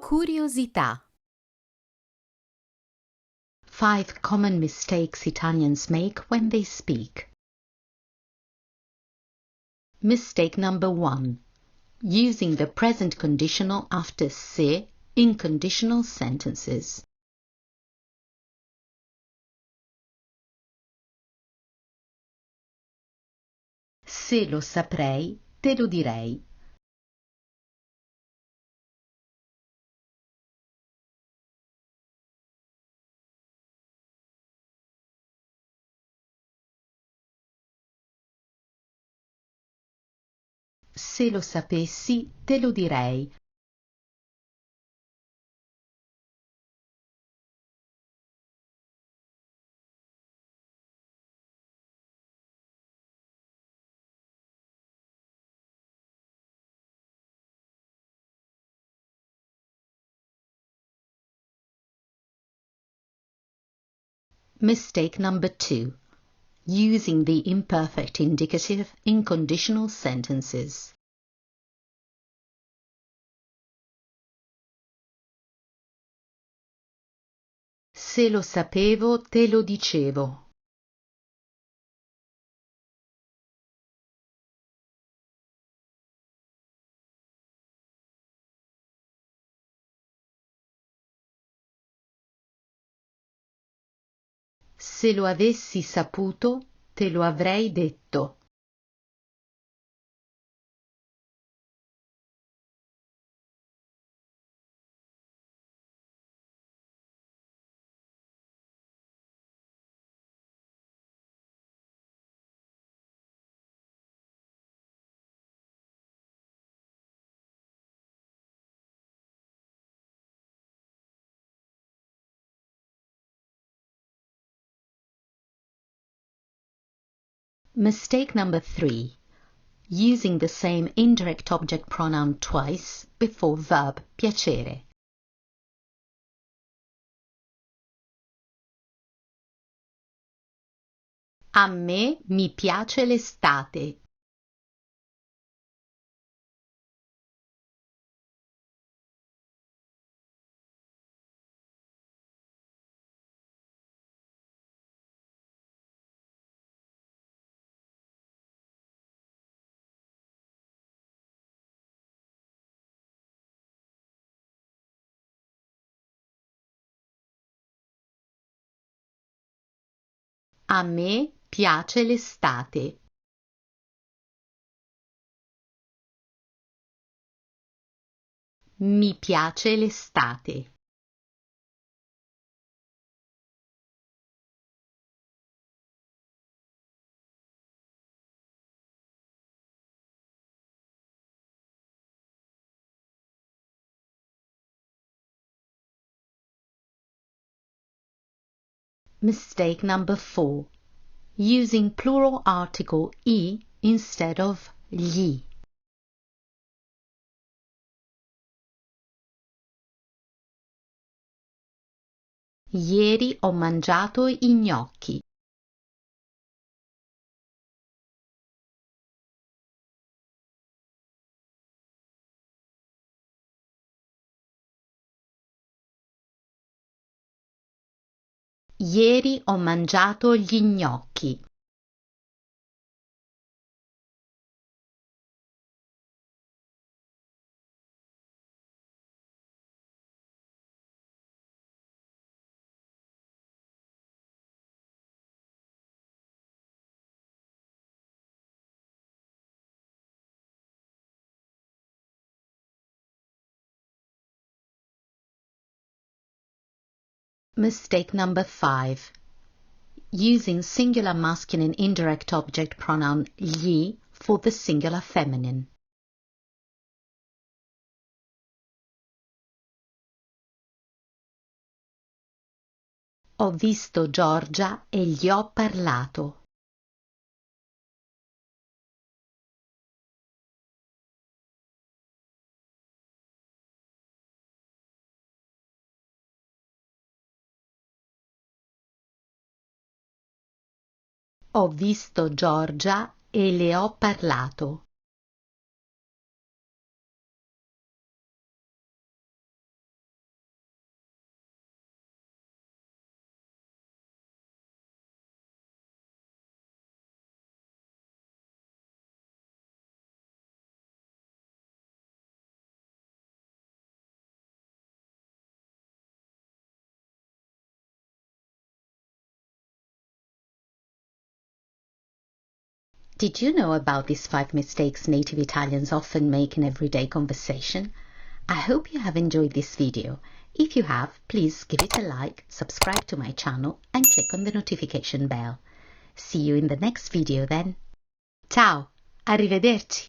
Curiosità. 5 common mistakes Italians make when they speak. Mistake number 1. Using the present conditional after se in conditional sentences. Se lo saprei, te lo direi. Se lo sapessi, te lo direi. Mistake number 2. Using the imperfect indicative in conditional sentences. Se lo sapevo, te lo dicevo. Se lo avessi saputo, te lo avrei detto. Mistake number 3. Using the same indirect object pronoun twice before verb piacere. A me mi piace l'estate. A me piace l'estate. Mi piace l'estate. Mistake number 4. Using plural article I instead of gli. Ieri ho mangiato i gnocchi. Ieri ho mangiato gli gnocchi. Mistake number 5. Using singular masculine indirect object pronoun gli for the singular feminine. Ho visto Giorgia e gli ho parlato. Ho visto Giorgia e le ho parlato. Did you know about these 5 mistakes native Italians often make in everyday conversation? I hope you have enjoyed this video. If you have, please give it a like, subscribe to my channel and click on the notification bell. See you in the next video then. Ciao, arrivederci.